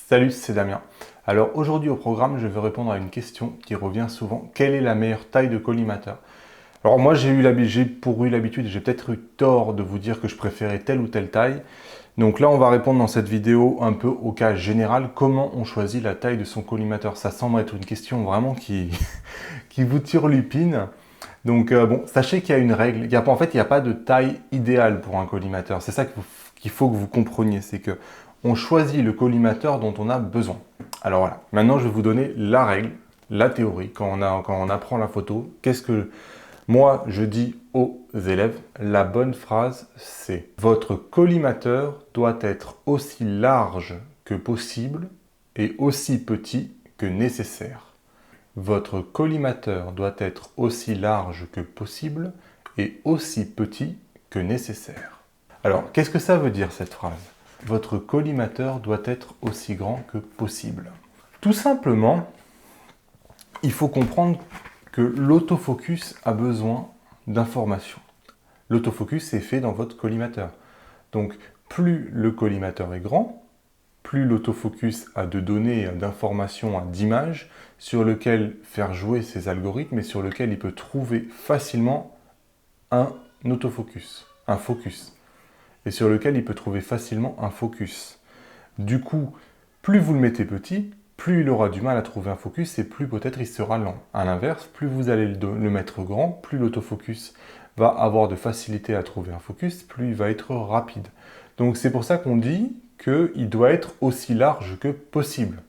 Salut, c'est Damien. Alors aujourd'hui au programme, je vais répondre à une question qui revient souvent. Quelle est la meilleure taille de collimateur? Alors moi j'ai eu l'habitude, et j'ai peut-être eu tort de vous dire que je préférais telle ou telle taille. Donc là on va répondre dans cette vidéo un peu au cas général, comment on choisit la taille de son collimateur. Ça semble être une question vraiment qui vous turlupine. Donc bon, sachez qu'il y a une règle. En fait, il n'y a pas de taille idéale pour un collimateur. C'est ça qu'il faut que vous compreniez. C'est que on choisit le collimateur dont on a besoin. Alors voilà, maintenant je vais vous donner la règle, la théorie. Quand on apprend la photo, qu'est-ce que moi je dis aux élèves? La bonne phrase, c'est: votre collimateur doit être aussi large que possible et aussi petit que nécessaire. Votre collimateur doit être aussi large que possible et aussi petit que nécessaire. Alors, qu'est-ce que ça veut dire cette phrase? Votre collimateur doit être aussi grand que possible. Tout simplement, il faut comprendre que l'autofocus a besoin d'informations. L'autofocus est fait dans votre collimateur. Donc, plus le collimateur est grand, plus l'autofocus a de données, d'informations, d'images sur lesquelles faire jouer ses algorithmes et sur lesquels il peut trouver facilement un autofocus, un focus. Et sur lequel il peut trouver facilement un focus. Du coup, plus vous le mettez petit, plus il aura du mal à trouver un focus et plus peut-être il sera lent. A l'inverse, plus vous allez le mettre grand, plus l'autofocus va avoir de facilité à trouver un focus, plus il va être rapide. Donc c'est pour ça qu'on dit qu'il doit être aussi large que possible.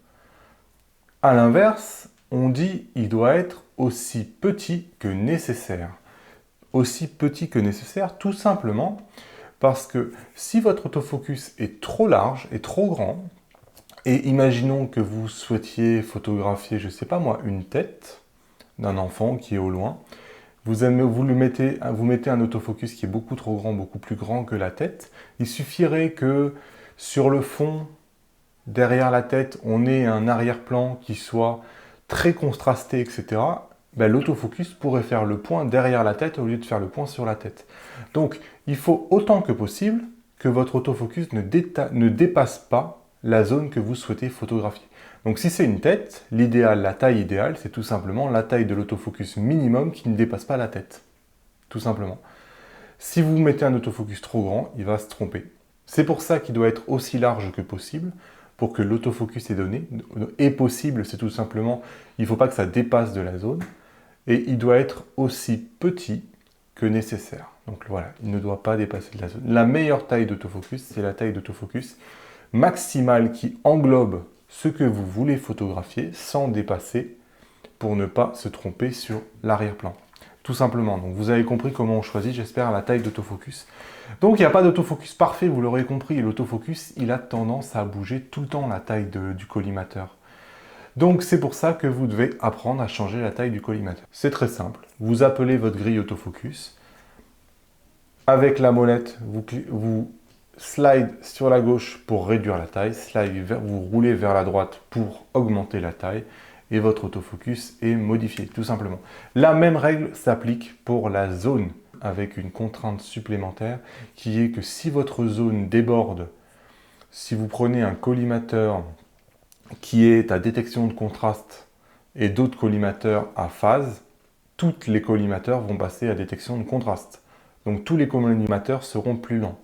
A l'inverse, on dit qu'il doit être aussi petit que nécessaire. Aussi petit que nécessaire, tout simplement parce que si votre autofocus est trop large et trop grand, et imaginons que vous souhaitiez photographier, je ne sais pas moi, une tête d'un enfant qui est au loin, vous mettez un autofocus qui est beaucoup trop grand, beaucoup plus grand que la tête. Il suffirait que sur le fond, derrière la tête, on ait un arrière-plan qui soit très contrasté, etc. L'autofocus pourrait faire le point derrière la tête au lieu de faire le point sur la tête. Donc, il faut autant que possible que votre autofocus ne dépasse pas la zone que vous souhaitez photographier. Donc si c'est une tête, l'idéal, la taille idéale, c'est tout simplement la taille de l'autofocus minimum qui ne dépasse pas la tête. Tout simplement. Si vous mettez un autofocus trop grand, il va se tromper. C'est pour ça qu'il doit être aussi large que possible, pour que l'autofocus est possible, c'est tout simplement, il ne faut pas que ça dépasse de la zone, et il doit être aussi petit que nécessaire. Donc voilà, il ne doit pas dépasser de la zone. La meilleure taille d'autofocus, c'est la taille d'autofocus maximale qui englobe ce que vous voulez photographier sans dépasser pour ne pas se tromper sur l'arrière-plan. Tout simplement. Donc vous avez compris comment on choisit, j'espère, la taille d'autofocus. Donc il n'y a pas d'autofocus parfait, vous l'aurez compris. L'autofocus, il a tendance à bouger tout le temps la taille du collimateur. Donc c'est pour ça que vous devez apprendre à changer la taille du collimateur. C'est très simple. Vous appelez votre grille autofocus. Avec la molette, vous slide sur la gauche pour réduire la taille, vous roulez vers la droite pour augmenter la taille, et votre autofocus est modifié, tout simplement. La même règle s'applique pour la zone, avec une contrainte supplémentaire, qui est que si votre zone déborde, si vous prenez un collimateur qui est à détection de contraste et d'autres collimateurs à phase, tous les collimateurs vont passer à détection de contraste. Donc tous les collimateurs seront plus lents.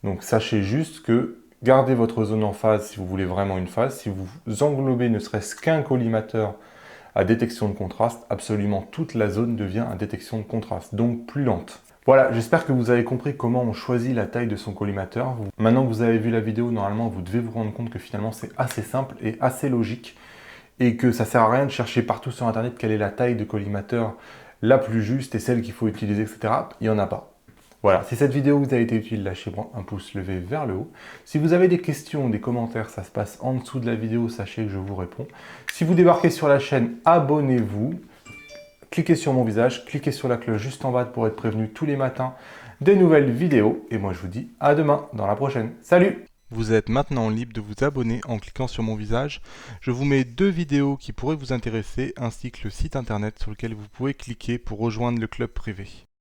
Donc sachez juste que gardez votre zone en phase si vous voulez vraiment une phase. Si vous englobez ne serait-ce qu'un collimateur à détection de contraste, absolument toute la zone devient à détection de contraste, donc plus lente. Voilà, j'espère que vous avez compris comment on choisit la taille de son collimateur. Maintenant que vous avez vu la vidéo, normalement vous devez vous rendre compte que finalement c'est assez simple et assez logique et que ça ne sert à rien de chercher partout sur internet quelle est la taille de collimateur la plus juste et celle qu'il faut utiliser, etc. Il n'y en a pas. Voilà, si cette vidéo vous a été utile, lâchez-moi un pouce levé vers le haut. Si vous avez des questions, des commentaires, ça se passe en dessous de la vidéo, sachez que je vous réponds. Si vous débarquez sur la chaîne, abonnez-vous. Cliquez sur mon visage, cliquez sur la cloche juste en bas pour être prévenu tous les matins des nouvelles vidéos. Et moi je vous dis à demain dans la prochaine. Salut! Vous êtes maintenant libre de vous abonner en cliquant sur mon visage. Je vous mets 2 vidéos qui pourraient vous intéresser, ainsi que le site internet sur lequel vous pouvez cliquer pour rejoindre le club privé.